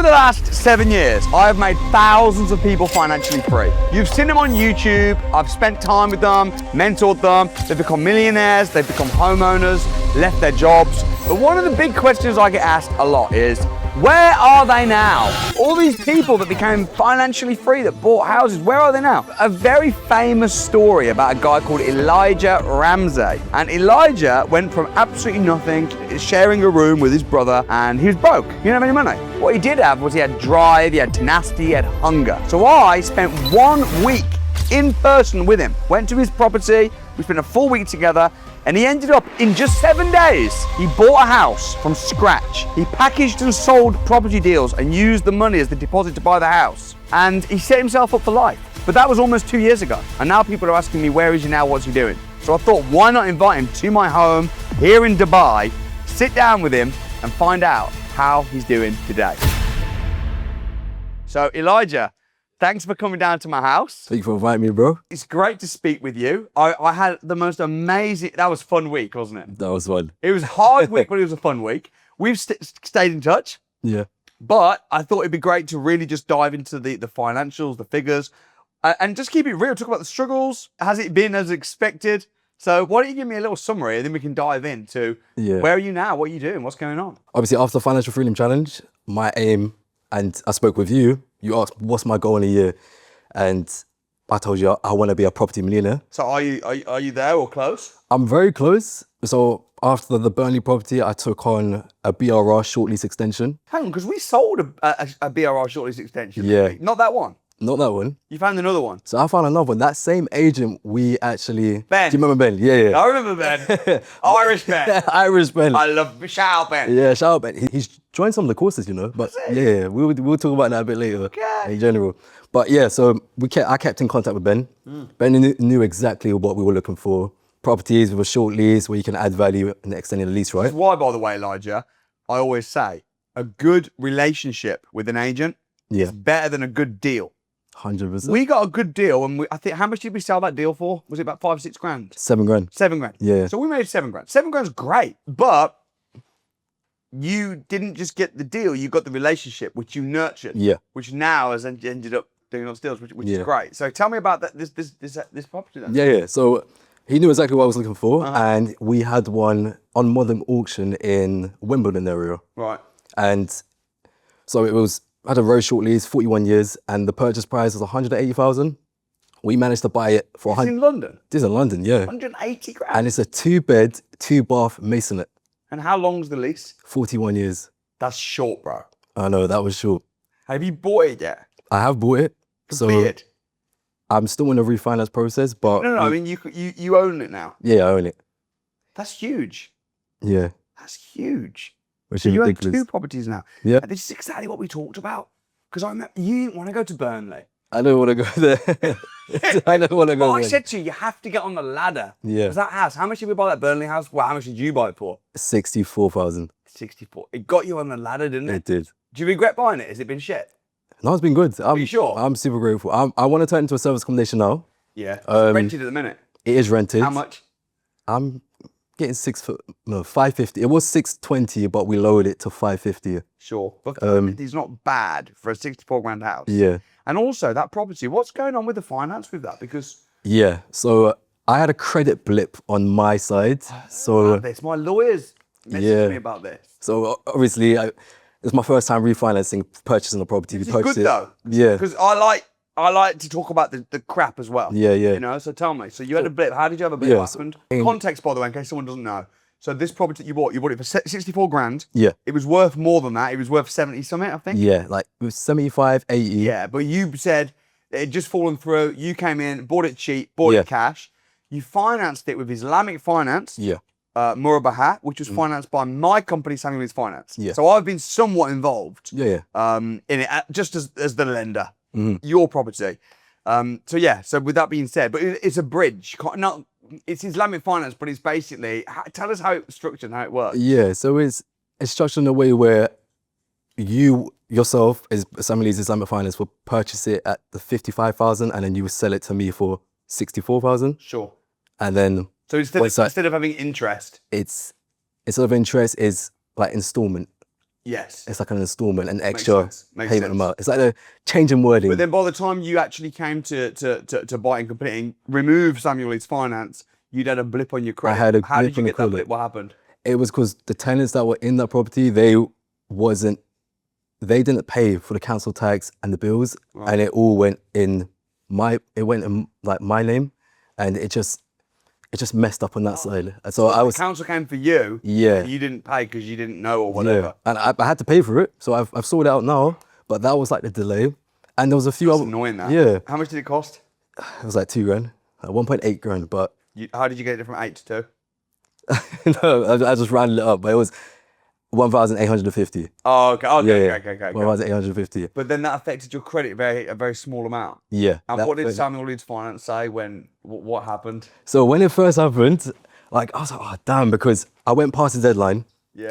Over the last 7 years, I have made thousands of people financially free. You've seen them on YouTube, I've spent time with them, mentored them, they've become millionaires, they've become homeowners, left their jobs. But one of the big questions I get asked a lot is, where are they now? All these people that became financially free, that bought houses, where are they now? A very famous story about a guy called Elijah Ramsey. And Elijah went from absolutely nothing, sharing a room with his brother, and he was broke. He didn't have any money. What he did have was he had drive, he had tenacity, he had hunger. So I spent 1 week in person with him, went to his property, we spent a full week together, and he ended up, in just 7 days, he bought a house from scratch. He packaged and sold property deals and used the money as the deposit to buy the house. And he set himself up for life. But that was almost 2 years ago. And now people are asking me, where is he now, what's he doing? So I thought, why not invite him to my home here in Dubai, sit down with him and find out how he's doing today. So Elijah, thanks for coming down to my house. Thank you for inviting me, bro. It's great to speak with you. I had the most amazing, that was a fun week, wasn't it? That was fun. It was a hard week, but it was a fun week. We've stayed in touch. Yeah. But I thought it'd be great to really just dive into the financials, the figures, and just keep it real. Talk about the struggles. Has it been as expected? So why don't you give me a little summary and then we can dive into where are you now? What are you doing? What's going on? Obviously, after the Financial Freedom Challenge, my aim, and I spoke with you, you asked, what's my goal in a year? And I told you, I want to be a property millionaire. So are you there or close? I'm very close. So after the Burnley property, I took on a BRR short-lease extension. Hang on, because we sold a BRR short-lease extension. Yeah. Not that one. Not that one. You found another one. So I found another one. That same agent, we actually... Ben. Do you remember Ben? Yeah. I remember Ben. Irish Ben. Irish Ben. I love shout out Ben. Yeah, shout out Ben. He's joined some of the courses, you know. But yeah, we'll talk about that a bit later in general. But yeah, so I kept in contact with Ben. Ben knew exactly what we were looking for. Properties with a short lease where you can add value in extending the lease, right? That's why, by the way, Elijah, I always say a good relationship with an agent is better than a good deal. 100%. We got a good deal, and I think, how much did we sell that deal for? Was it about 5 or 6 grand? 7 grand. 7 grand. Yeah. So we made 7 grand. 7 grand's great, but you didn't just get the deal; you got the relationship, which you nurtured. Yeah. Which now has ended up doing those deals, which is great. So tell me about that. This property then. Yeah. So he knew exactly what I was looking for, and we had one on modern auction in Wimbledon area. Right. And so it was. I had a very short lease, 41 years, and the purchase price was 180,000. We managed to buy it for... It's in London? This is in London, yeah. 180 grand? And it's a 2-bed, 2-bath masonette. And how long's the lease? 41 years. That's short, bro. I know, that was short. Have you bought it yet? I have bought it. Completed? So I'm still in the refinance process, but... No, I mean, you own it now. Yeah, I own it. That's huge. Yeah. That's huge. Which So is you own ridiculous. 2 properties now. Yeah. And this is exactly what we talked about. Because I remember you didn't want to go to Burnley. I don't want to go there. I don't want to go But there. I said to you, you have to get on the ladder. Yeah. Because that house, how much did we buy that Burnley house? Well, how much did you buy it for? 64,000. 64. It got you on the ladder, didn't it? It did. Do you regret buying it? Has it been shit? No, it's been good. Are you sure? I'm super grateful. I want to turn it into a service accommodation now. Yeah. It's rented at the minute. It is rented. How much? I'm getting 550. It was 620, but we lowered it to 550. Sure. But it's not bad for a 64 grand house. Yeah. And also that property, what's going on with the finance with that? Because... Yeah. So I had a credit blip on my side. So my lawyers messaged me about this. So obviously, it's my first time refinancing, purchasing a property. It's good though. Yeah. Because I like to talk about the crap as well. Yeah. You know, so tell me. So you had a blip. How did you have a blip? What happened? Context, by the way, in case someone doesn't know. So this property that you bought it for 64 grand. Yeah. It was worth more than that. It was worth 70 something, I think. Yeah, like it was 75, 80. Yeah, but you said it had just fallen through. You came in, bought it cheap, bought it cash. You financed it with Islamic finance. Yeah. Murabaha, which was financed by my company, Samuel Leeds Finance. Yeah. So I've been somewhat involved. Yeah. In it, just as the lender, your property. So with that being said, but it's a bridge. It's Islamic finance, but it's basically, tell us how it's structured and how it works. Yeah, so it's structured in a way where you yourself, as Samuel Leeds Islamic Finance, will purchase it at the 55,000 and then you will sell it to me for 64,000. Sure. And then... So instead of having interest... It's instead of interest is like installment. Yes. It's like an installment, an extra Makes payment sense. amount. It's like a change in wording. But then by the time you actually came to buy and completing, remove Samuel Leeds Finance, you'd had a blip on your credit. had a How blip did you on the get that credit. blip? What happened? It was because the tenants that were in that property, they didn't pay for the council tax and the bills, and it all went in my name, and it just messed up on that side. And so The council came for you. Yeah. And you didn't pay because you didn't know or whatever. and I had to pay for it, so I've sorted it out now. But that was like the delay, and there was a few That's other. annoying. That. Yeah, How much did it cost? it was like $2,000, like 1.8 grand. But How did you get it from 8 to 2? no, I just rounded it up. But it was 1,850. Oh, okay. Yeah, Okay. 1,850. But then that affected your credit a very small amount. Yeah. And what did Samuel Leeds Finance say when what happened? So when it first happened, like I was like, oh damn, because I went past the deadline,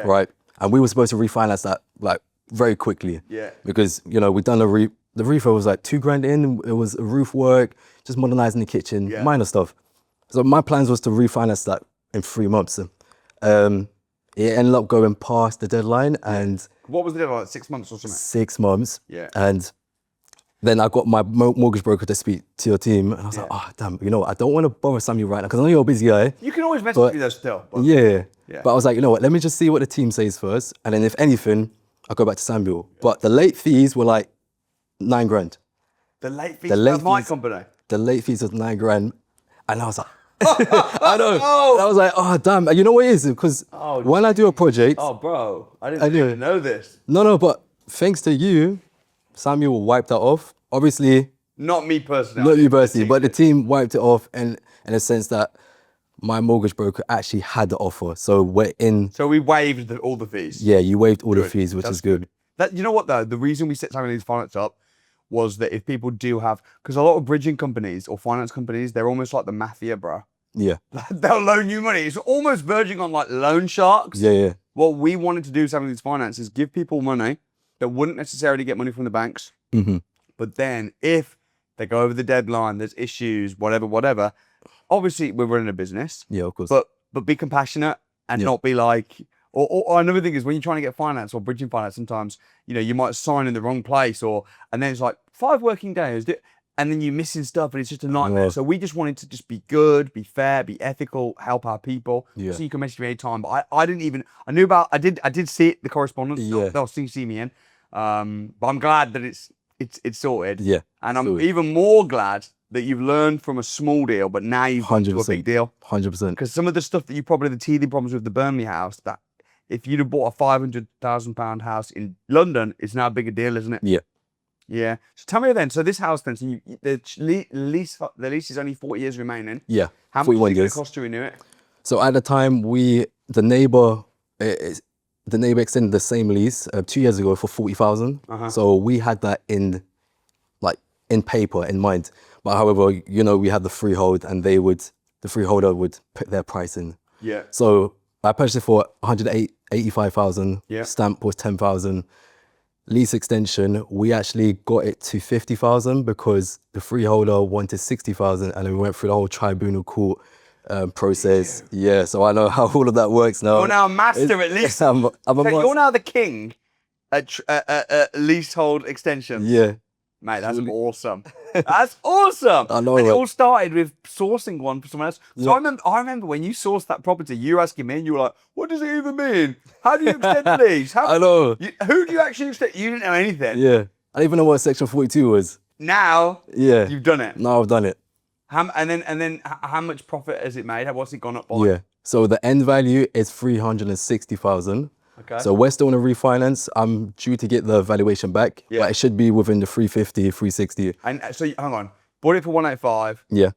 right, and we were supposed to refinance that like very quickly. Yeah. Because we'd done the refurb was like $2,000 in. It was roof work, just modernizing the kitchen, minor stuff. So my plans was to refinance that in 3 months. It ended up going past the deadline, and What was the deadline? Like 6 months or something? 6 months. Yeah. And then I got my mortgage broker to speak to your team, and I was like, oh damn, I don't want to bother Samuel right now because I know you're a busy guy. You can always message me though still. But Yeah. But I was like, you know what? Let me just see what the team says first, and then if anything, I'll go back to Samuel. But the late fees were like $9,000. the late fees of my company. The late fees was $9,000, and I was like, I know. And I was like, oh damn. And you know what it is? Because when I do a project, Oh, bro, I didn't even know this. no, but thanks to you, Samuel wiped that off. Obviously, Not me personally. not you personally, but the team wiped it off, and in a sense that my mortgage broker actually had the offer. So we're in. So we waived all the fees. Yeah, you waived all the fees, which is good. That you know what though, the reason we set Samuel Leeds Finance up was that if people do have, because a lot of bridging companies or finance companies, they're almost like the mafia, bro. Yeah. They'll loan you money. It's almost verging on like loan sharks. Yeah. What we wanted to do with Samuel Leeds Finance is give people money that wouldn't necessarily get money from the banks. Mm-hmm. But then if they go over the deadline, there's issues, whatever. Obviously, we're running a business. Yeah, of course. But be compassionate and not be like. Or another thing is when you're trying to get finance or bridging finance, sometimes you might sign in the wrong place, and then it's like 5 working days, and then you're missing stuff, and it's just a nightmare. So we just wanted to just be good, be fair, be ethical, help our people. Yeah. So you can message me anytime. But I knew about. I did see it, the correspondence. Yeah. They'll see me in. But I'm glad that it's sorted. Yeah. And I'm even more glad that you've learned from a small deal, but now you've gone to a big deal. 100%. Because some of the stuff that the teething problems with the Burnley house, that if you'd have bought a £500,000 house in London, it's now a bigger deal, isn't it? Yeah. Yeah. So tell me then. So this house then, so the lease is only 40 years remaining. Yeah. How much 41 is it going years. to cost to renew it? So at the time, the neighbor extended the same lease 2 years ago for 40,000. So we had that in paper in mind. But however, we had the freehold, and the freeholder would put their price in. Yeah. So I purchased it for 185,000. Yeah. Stamp was 10,000. Lease extension, we actually got it to 50,000 because the freeholder wanted 60,000, and then we went through the whole tribunal court process. Yeah, so I know how all of that works now. You're now a master at least. I'm a master. You're now the king at leasehold extension. Yeah. Mate, that's awesome. That's awesome. I know. And it all started with sourcing one for someone else. So I remember when you sourced that property, you were asking me, and you were like, "What does it even mean? How do you extend the lease? I know. Who do you actually extend?" You didn't know anything. Yeah. I didn't even know what Section 42 was. Now, you've done it. Now I've done it. And then how much profit has it made? What's it gone up by? Yeah. So the end value is 360,000. Okay. So we're still on a refinance. I'm due to get the valuation back, but it should be within the 350, 360. And so hang on, bought it for 185. Yeah.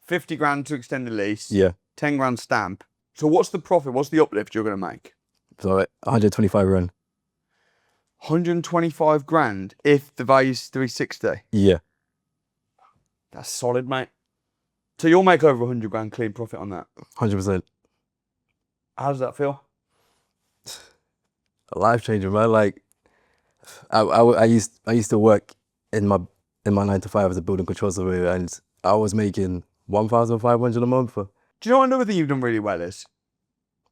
50 grand to extend the lease. Yeah. 10 grand stamp. So what's the profit? What's the uplift you're going to make? So 125 grand. 125 grand if the value's 360. Yeah. That's solid, mate. So you'll make over 100 grand clean profit on that. 100%. How does that feel? Life changer, man. Like, I used to work in my 9 to 5 as a building control surveyor, and I was making 1,500 a month. Do you know another thing you've done really well is?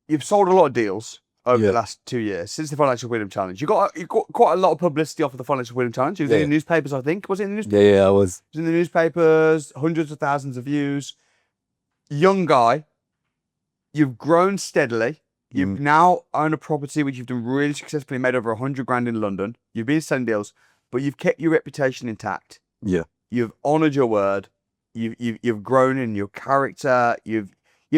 You've sold a lot of deals, over the last 2 years since the Financial Freedom Challenge. You got quite a lot of publicity off of the Financial Freedom Challenge. It was in the newspapers, I think. Was it in the newspapers? Yeah, I was. It was in the newspapers, hundreds of thousands of views. Young guy, you've grown steadily. You've now owned a property which you've done really successfully, made over 100 grand in London. You've been selling deals, but you've kept your reputation intact. Yeah. You've honoured your word. You've grown in your character. You've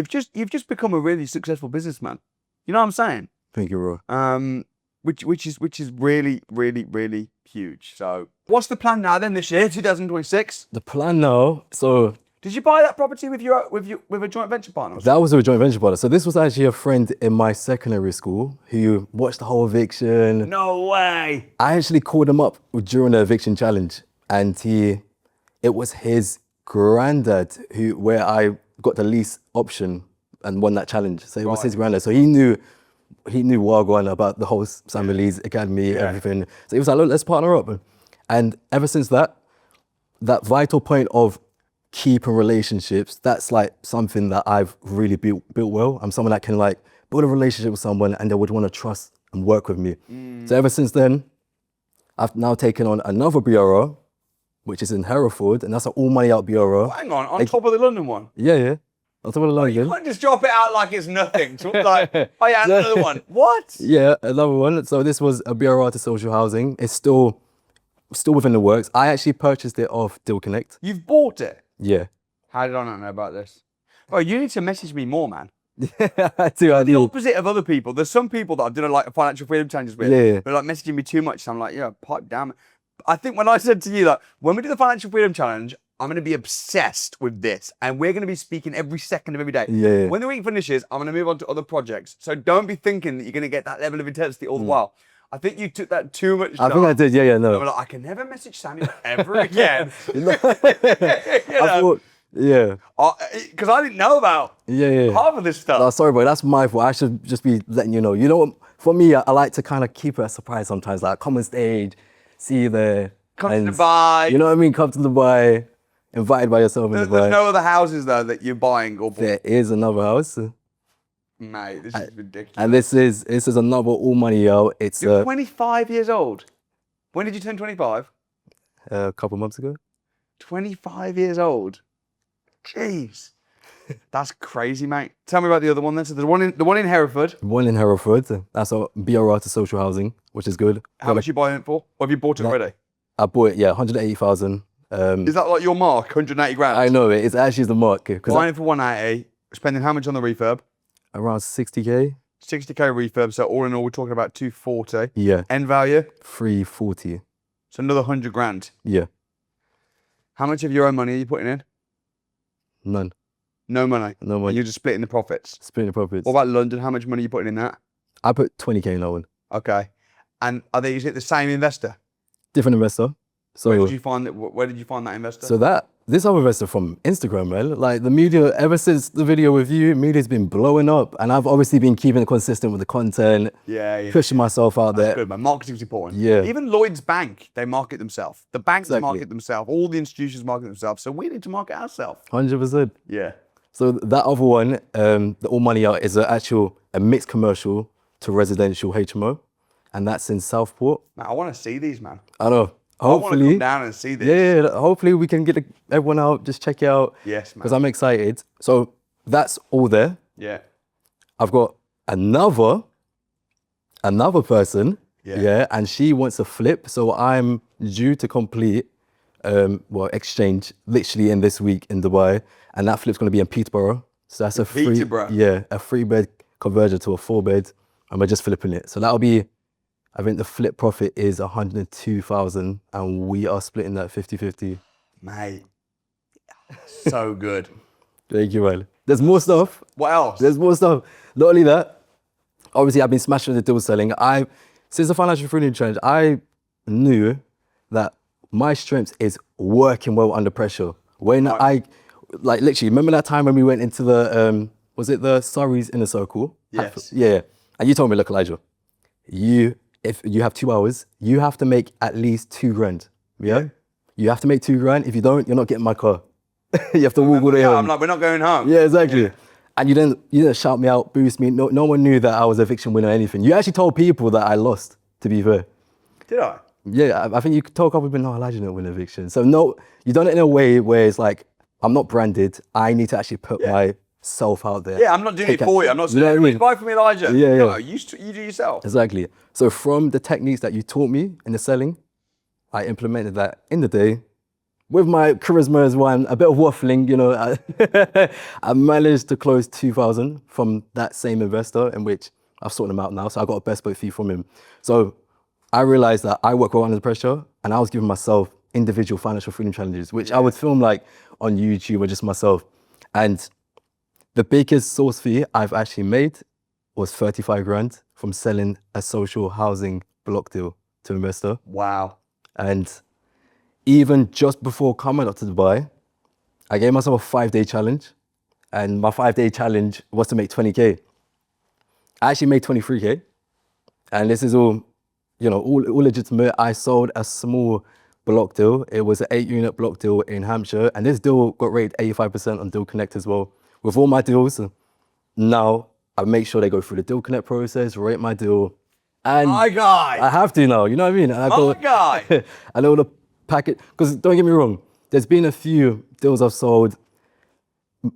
just become a really successful businessman. You know what I'm saying? Thank you, bro. Which is really, really, really huge. So, what's the plan now then this year, 2026? The plan now, so Did you buy that property with a joint venture partner? that was a joint venture partner. So this was actually a friend in my secondary school who watched the whole eviction. No way. I actually called him up during the eviction challenge, and it was his granddad where I got the lease option and won that challenge. So it was his granddad. So he knew Wagwan about the whole Samuel Lee's Academy, everything. So he was like, look, let's partner up. And ever since that vital point of keeping relationships, that's like something that I've really built well. I'm someone that can like build a relationship with someone and they would want to trust and work with me. So ever since then, I've now taken on another BRO, which is in Hereford, and that's an all money out BRO. Hang on top of the London one. Yeah. On top of the London. You can't just drop it out like it's nothing. So like, oh yeah, another one. What? Yeah, another one. So this was a BRO to social housing. It's still within the works. I actually purchased it off Deal Connect. You've bought it? Yeah. How did I not know about this? Oh, you need to message me more, man. I do. The opposite of other people. There's some people that I've done like financial freedom challenges with. Yeah. They're like messaging me too much. So I'm like, yeah, pipe down. I think when I said to you that when we do the financial freedom challenge, I'm going to be obsessed with this, and we're going to be speaking every second of every day. Yeah. When the week finishes, I'm going to move on to other projects. So don't be thinking that you're going to get that level of intensity all the while. I think you took that too much. I think I did. Yeah, no. I'm like, I can never message Samuel ever again. I thought, yeah. Because I didn't know about half of this stuff. No, sorry, bro. That's my fault. I should just be letting you know. You know what? For me, I like to kind of keep it a surprise sometimes. Like, come on stage, see you there. Come to Dubai. You know what I mean? Come to Dubai. Invited by yourself in Dubai. There's no other houses, though, that you're buying or bought. There is another house. Mate, this is ridiculous. And this is another all money out. It's You're 25 years old. When did you turn 25? A couple months ago. 25 years old. Jeez. That's crazy, mate. Tell me about the other one then. So the one in Hereford. One in Hereford. That's a BRR to social housing, which is good. How much you buying it for? Or have you bought it already? I bought it, 180,000. Is that like your mark, 180 grand? I know it. It's actually the mark. Buying it for 180, spending how much on the refurb? Around 60k. 60k refurb. So all in all, we're talking about 240. Yeah. End value? 340. So another 100 grand. Yeah. How much of your own money are you putting in? None. No money? No money. And you're just splitting the profits? Splitting the profits. What about London? How much money are you putting in that? I put 20k in that one. Okay. And is it the same investor? Different investor. So Where did you find that investor? So this other investor from Instagram, man. Like the media, ever since the video with you, media's been blowing up, and I've obviously been keeping it consistent with the content. Yeah. Pushing myself out there. Good, man. Marketing's important. Yeah. Even Lloyd's Bank, they market themselves. The banks Exactly. market themselves. All the institutions market themselves. So we need to market ourselves. 100%. Yeah. So that other one, the all money out, is a mixed commercial to residential HMO, and that's in Southport. Man, I want to see these, man. I know. I want to Hopefully, come down and see this. yeah. Hopefully, we can get everyone out, just check it out. Yes, man. Because I'm excited. So that's all there. Yeah. I've got another person. Yeah. And she wants a flip. So I'm due to complete, exchange literally in this week in Dubai, and that flip's going to be in Peterborough. So that's Peterborough. a 3-bed conversion to a 4-bed, and we're just flipping it. So that'll be, I think the flip profit is 102,000, and we are splitting that 50-50. Mate, so good. Thank you, man. There's more stuff. What else? There's more stuff. Not only that, obviously I've been smashing the deal selling. Since the Financial Freedom Challenge, I knew that my strength is working well under pressure. When literally, remember that time when we went into the, was it the Surrey's Inner Circle? Yes. Yeah. And you told me, look, Elijah, if you have 2 hours, you have to make at least 2 grand. Yeah? You have to make 2 grand. If you don't, you're not getting my car. You have to walk all the way home. I'm like, we're not going home. Yeah, exactly. Yeah. And you didn't shout me out, boost me. No one knew that I was eviction winner or anything. You actually told people that I lost, to be fair. Did I? Yeah, I think you told a couple people, no, Elijah didn't win eviction. So no, you done it in a way where it's like, I'm not branded. I need to actually put myself out there. Yeah, I'm not doing it for you. I'm not saying, what I mean? buy from Elijah. Yeah, yeah. No, you do yourself. Exactly. So from the techniques that you taught me in the selling, I implemented that in the day. With my charisma as well, and a bit of waffling, you know, I managed to close 2,000 from that same investor, in which I've sorted him out now. So I got a best boat fee from him. So I realized that I work well under pressure, and I was giving myself individual financial freedom challenges, which I would film like on YouTube or just myself. And the biggest source fee I've actually made was 35 grand from selling a social housing block deal to an investor. Wow. And even just before coming up to Dubai, I gave myself a 5-day challenge, and my 5-day challenge was to make 20K. I actually made 23K, and this is all, you know, all legitimate. I sold a small block deal. It was an 8-unit block deal in Hampshire, and this deal got rated 85% on Deal Connect as well. With all my deals, now I make sure they go through the Deal Connect process, rate my deal, and My guy. I have to now, you know what I mean? And I My guy. I know the packet, because don't get me wrong, there's been a few deals I've sold.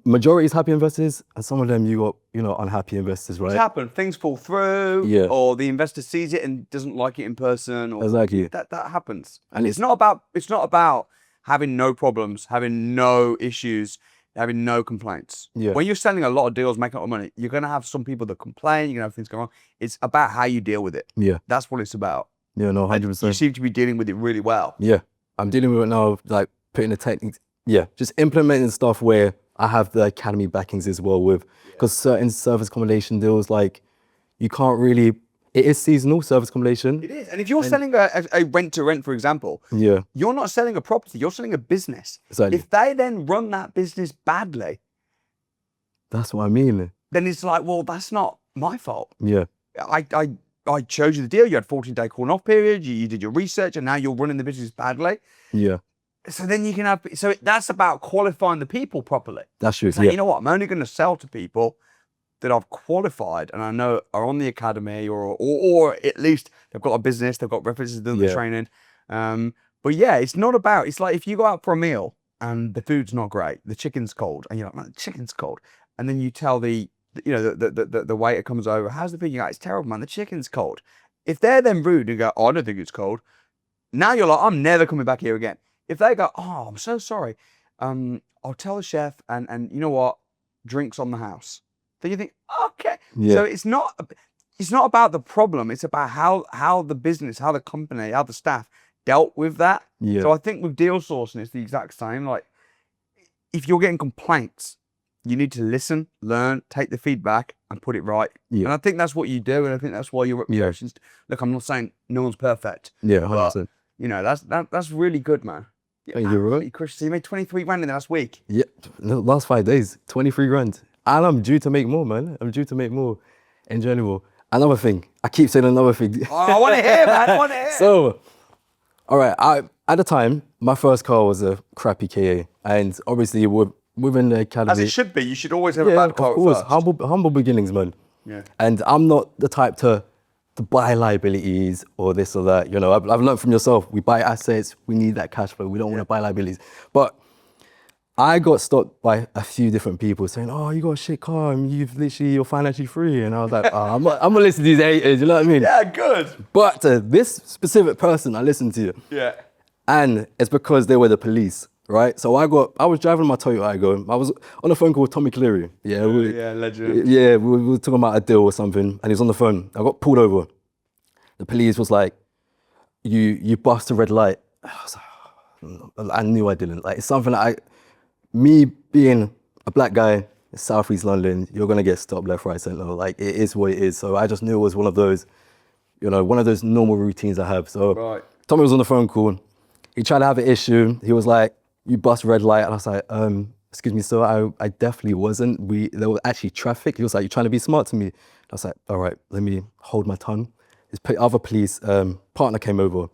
Majority is happy investors, and some of them you got, you know, unhappy investors, right? It's happened. Things fall through, or the investor sees it and doesn't like it in person. Or Exactly. That happens. And It's not about having no problems, having no issues, having no complaints. Yeah. When you're selling a lot of deals, making a lot of money, you're gonna have some people that complain. You're gonna have things going on. It's about how you deal with it. Yeah. That's what it's about. Yeah, no, And 100%. you seem to be dealing with it really well. Yeah, I'm dealing with it now, like putting the techniques, just implementing stuff where I have the academy backings as well with, because certain service accommodation deals, like you can't really, it is seasonal service accommodation. It is. And if you're selling a rent to rent, for example, you're not selling a property, you're selling a business. Exactly. If they then run that business badly, That's what I mean. then it's like, well, that's not my fault. Yeah, I chose you the deal. You had 14-day calling off period. You did your research, and now you're running the business badly. yeah, So then you can have. So that's about qualifying the people properly. that's true. So you know what? I'm only going to sell to people that I've qualified and I know are on the academy, or at least they've got a business, they've got references, done the training. But yeah, it's not about. It's like if you go out for a meal and the food's not great, the chicken's cold, and you're like, man, the chicken's cold, and then you tell the waiter comes over, how's the food? You go, it's terrible, man, the chicken's cold. If they're then rude and go, oh, I don't think it's cold, now you're like, I'm never coming back here again. If they go, oh, I'm so sorry, I'll tell the chef, and you know what, drinks on the house. Then you think, okay. So it's not about the problem. It's about how the business, how the company, how the staff dealt with that. So I think with deal sourcing, it's the exact same. Like, if you're getting complaints, you need to listen, learn, take the feedback, and put it right. And I think that's what you do, and I think that's why your reputation's. Look, I'm not saying no one's perfect. 100%. You know, that's really good, man. Thank you, bro. Chris, so you made 23 grand in the last week. Yeah, the last 5 days, 23 grand. And I'm due to make more, man. I'm due to make more in general. Another thing, I keep saying another thing. Oh, I want to hear, man. I want to hear. So, all right, at the time, my first car was a crappy KA. And obviously, within the academy. As it should be. You should always have a bad car of course. first. Humble beginnings, man. Yeah. And I'm not the type to buy liabilities or this or that. You know, I've learned from yourself. We buy assets. We need that cash flow. We don't want to buy liabilities. But I got stopped by a few different people saying, oh, you got a shit car and you're financially free. And I was like, oh, I'm gonna listen to these haters, you know what I mean? Yeah, good. But this specific person I listened to. Yeah. And it's because they were the police, right? So I was driving my Toyota Aygo. I was on a phone call with Tommy Cleary. Yeah, legend. Yeah, we were talking about a deal or something, and he was on the phone. I got pulled over. The police was like, you bust a red light. I was like, I knew I didn't. Like, it's something that me being a black guy in South East London, you're gonna get stopped left, right, centre. Like, it is what it is. So I just knew it was one of those, one of those normal routines I have. So Tommy was on the phone call. He tried to have an issue. He was like, you bust red light. And I was like, excuse me, sir, I definitely wasn't. There was actually traffic. He was like, you're trying to be smart to me. I was like, all right, let me hold my tongue. His other police partner came over.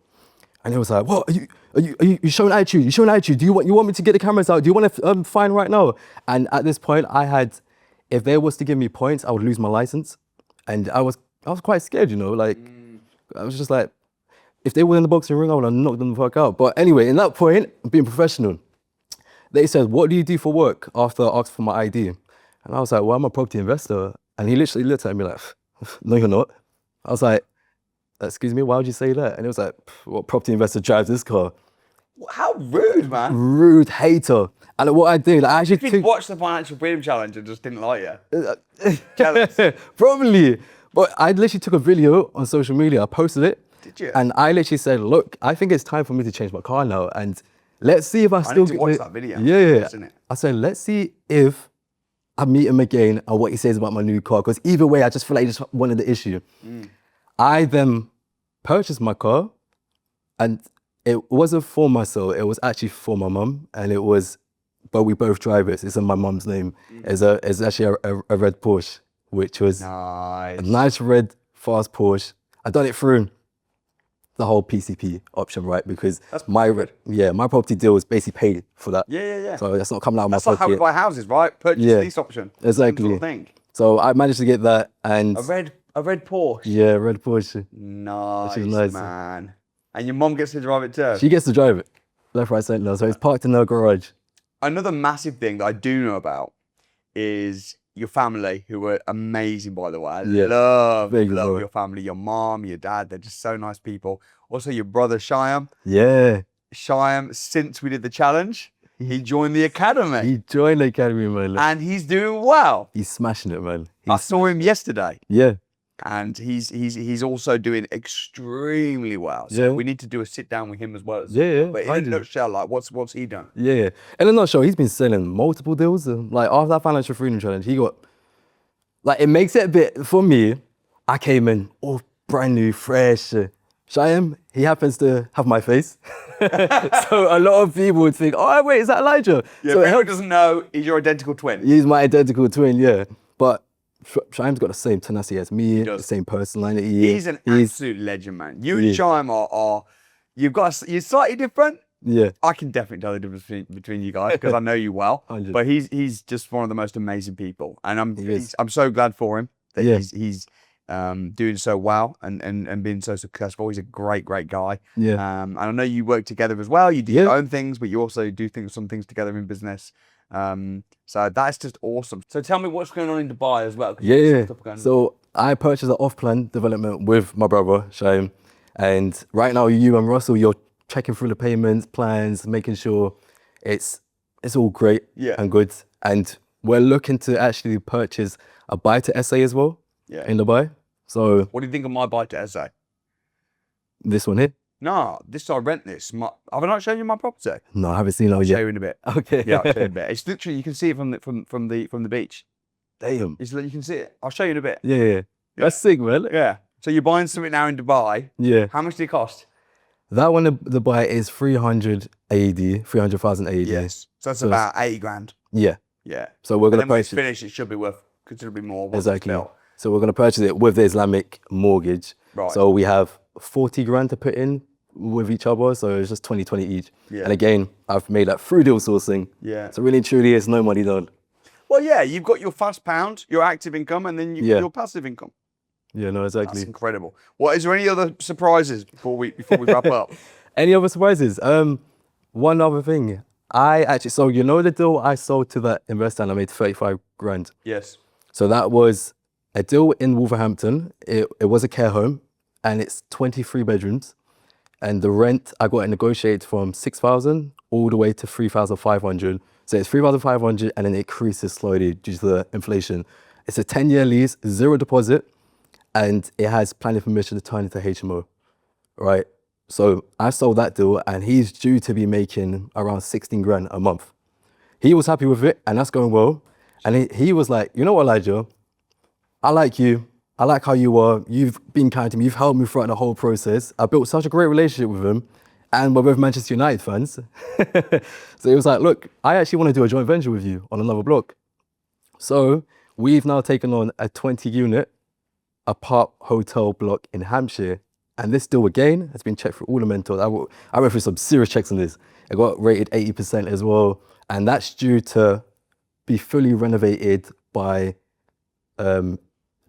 And he was like, what, are you showing attitude? You showing attitude? Do you want me to get the cameras out? Do you want to fine right now? And at this point, I had if they was to give me points, I would lose my license. And I was quite scared, you know, like, I was just like, if they were in the boxing ring, I would have knocked them the fuck out. But anyway, in that point, being professional, they said, what do you do for work, after I asked for my ID? And I was like, well, I'm a property investor. And he literally looked at me like, no, you're not. I was like, excuse me, why would you say that? And it was like, what property investor drives this car? How rude, man. Rude hater. And what I did, I actually If you'd watched the Financial Freedom Challenge and just didn't like you. Jealous. Probably. But I literally took a video on social media, I posted it. Did you? And I literally said, look, I think it's time for me to change my car now. And let's see if I still need to watch that video. Yeah. Isn't it? I said, let's see if I meet him again and what he says about my new car. Because either way, I just feel like he just wanted the issue. I then purchased my car, and it wasn't for myself, it was actually for my mum. And it was, but we both drive it. It's in my mum's name. It's actually a red Porsche, which was nice. a nice red fast Porsche. I done it through the whole PCP option, right? Because my property deal was basically paid for that. Yeah. So that's not coming out of my That's like how we pocket. buy houses, right? Purchase lease option. Exactly. Sort of thing. So I managed to get that, and A red Porsche. yeah, red Porsche. Nice, nice. man. And your mum gets to drive it too. She gets to drive it, left, right, centre. So it's parked in her garage. Another massive thing that I do know about is your family, who were amazing, by the way. I love your family, your mom, your dad. They're just so nice people. Also, your brother, Shyam. Yeah. Shyam, since we did the challenge, he joined the academy. He joined the academy, man. And he's doing well. He's smashing it, man. I saw him yesterday. Yeah. And he's also doing extremely well. So we need to do a sit down with him as well. Yeah. But in a nutshell, like what's he done? Yeah. In a nutshell, he's been selling multiple deals. Like after that Financial Freedom Challenge, he got, like, it makes it a bit, for me, I came in all brand new, fresh. Shyam, he happens to have my face. So a lot of people would think, oh, wait, is that Elijah? Yeah, so if anyone doesn't know, he's your identical twin. He's my identical twin, yeah. But Shyam's got the same tenacity as me, the same personality. He's an absolute legend, man. You and Shyam are you're slightly different. Yeah. I can definitely tell the difference between you guys because I know you well. 100. But he's just one of the most amazing people. And I'm so glad for him that he's doing so well and being so successful. He's a great guy. Yeah. And I know you work together as well. You do your own things, but you also do some things together in business. So that's just awesome. So tell me what's going on in Dubai as well. Yeah. So I purchased an off-plan development with my brother, Shyam. And right now, you and Russell, you're checking through the payments, plans, making sure it's all great and good. And we're looking to actually purchase a buy to SA as well in Dubai. So what do you think of my buy to SA? This one here? No, I rent this. Have I not shown you my property? No, I haven't seen it yet. I'll show you in a bit. Okay. Yeah, I'll show you in a bit. It's literally, you can see it from the beach. Damn. You can see it. I'll show you in a bit. Yeah. That's sick, man. Yeah. So you're buying something now in Dubai. Yeah. How much did it cost? That one, the buy is 300,000 AED. Yes. So that's about 80 grand. Yeah. Yeah. So we're going to when it's purchase finished, it should be worth considerably more. Exactly. So we're going to purchase it with the Islamic mortgage. Right. So we have 40 grand to put in with each other. So it's just 20 each. Yeah. And again, I've made that through deal sourcing. Yeah. So really, truly, it's no money done. Well, yeah, you've got your fast pound, your active income, and then you've got your passive income. Yeah, no, exactly. That's incredible. What, is there any other surprises before we wrap up? Any other surprises? One other thing. So you know the deal I sold to that investor and I made 35 grand? Yes. So that was a deal in Wolverhampton. It was a care home and it's 23 bedrooms. And the rent, I got it negotiated from 6,000 all the way to 3,500. So it's 3,500 and then it increases slowly due to the inflation. It's a 10-year lease, 0 deposit, and it has planning permission to turn into HMO, right? So I sold that deal and he's due to be making around 16 grand a month. He was happy with it and that's going well. And he was like, you know what, Elijah? I like you. I like how you are. You've been kind to me. You've helped me throughout the whole process. I built such a great relationship with him. And we're both Manchester United fans. So he was like, look, I actually want to do a joint venture with you on another block. So we've now taken on a 20-unit apart hotel block in Hampshire. And this deal again has been checked through all the mentors. I went through some serious checks on this. It got rated 80% as well. And that's due to be fully renovated by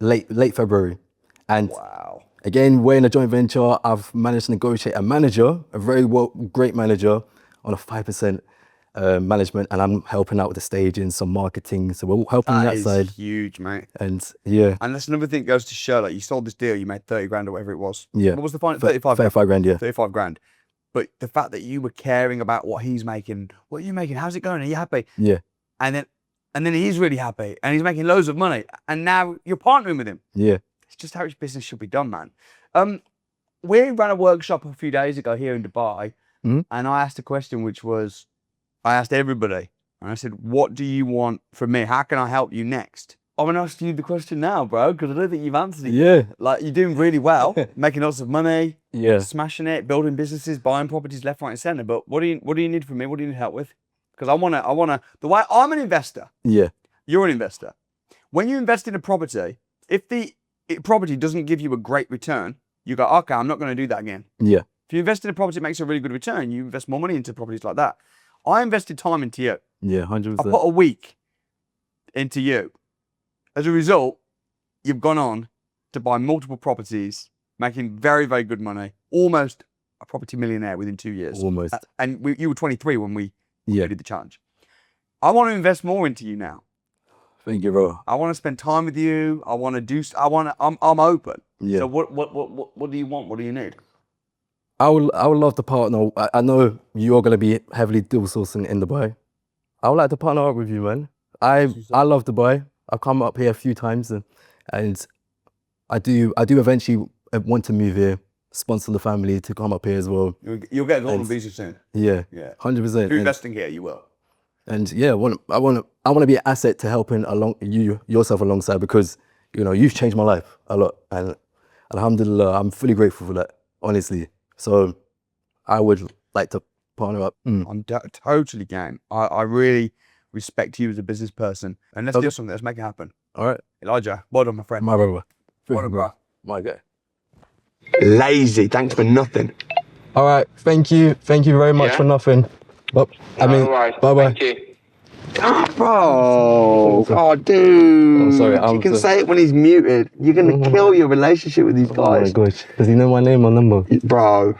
late February. And Wow. again, we're in a joint venture. I've managed to negotiate a manager, a great manager, on a 5% management, and I'm helping out with the staging, some marketing. So we're helping that is side. huge, mate. And yeah. And that's another thing that goes to show, like, you sold this deal, you made 30 grand or whatever it was. Yeah. What was the final? 35 grand, yeah. 35 grand. But the fact that you were caring about what he's making, what are you making? How's it going? Are you happy? Yeah. And then he's really happy and he's making loads of money. And now you're partnering with him. Yeah. It's just how business should be done, man. We ran a workshop a few days ago here in Dubai, and I asked a question, which was, I asked everybody, and I said, what do you want from me? How can I help you next? I'm going to ask you the question now, bro, because I don't think you've answered it. Yeah. Like, you're doing really well, making lots of money, Yeah. smashing it, building businesses, buying properties left, right, and center. But what do you need from me? What do you need help with? Because I wanna. The way I'm an investor. Yeah. You're an investor. When you invest in a property, if the property doesn't give you a great return, you go, okay, I'm not going to do that again. Yeah. If you invest in a property that makes a really good return, you invest more money into properties like that. I invested time into you. Yeah, 100%. I put a week into you. As a result, you've gone on to buy multiple properties, making very, very good money, almost a property millionaire within 2 years. Almost. And you were 23 when we Yeah. did the challenge. I want to invest more into you now. Thank you, bro. I want to spend time with you. I'm open. Yeah. So what do you want? What do you need? I would love to partner. I know you're going to be heavily deal sourcing in Dubai. I would like to partner up with you, man. I love Dubai. I've come up here a few times, and I do eventually want to move here, sponsor the family to come up here as well. You'll get a golden visa soon. Yeah, Yeah. 100%. If you're investing here, you will. And yeah, I want to be an asset to helping yourself alongside, because you've changed my life a lot, and alhamdulillah, I'm fully grateful for that, honestly. So I would like to partner up. I'm totally game. I really respect you as a business person, and let's do something. Let's make it happen. All right, Elijah, well done, my friend. my brother. Well done, bro. My guy. Lazy. Thanks for nothing. All right, thank you very much for nothing. Well, bye bye. Thank you. Oh, bro. Oh, dude. Oh, sorry, you can say it when he's muted. You're going to kill your relationship with these guys. Oh my gosh, does he know my name or number? Bro.